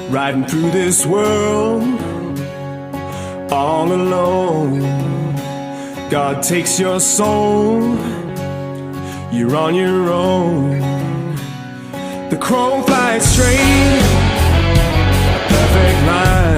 riding through this world all alone. God takes your soul, you're on your own. The crow flies straight, a perfect line.